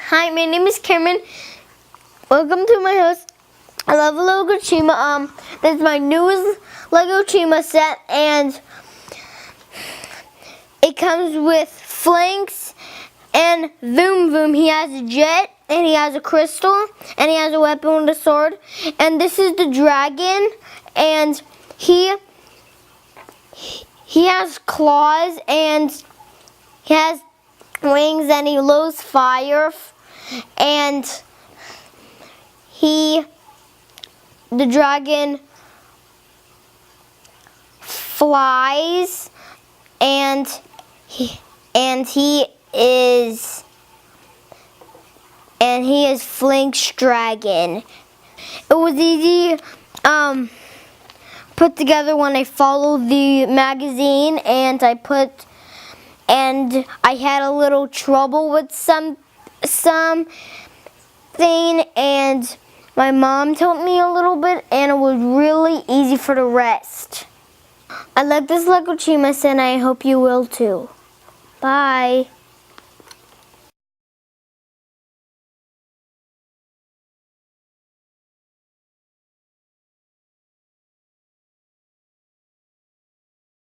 Hi, my name is Cameron. Welcome to my house. I love Lego Chima. This is my newest Lego Chima set, and it comes with Flinx and Voom Voom. He has a jet, and he has a crystal, and he has a weapon with a sword. And this is the dragon, and he has claws, and he has wings, and he blows fire, and the dragon flies, and he is Flinx Dragon. It was easy put together when I followed the magazine, and I had a little trouble with something, and my mom taught me a little bit, and it was really easy for the rest. I like this Lego Chima set, and I hope you will too. Bye.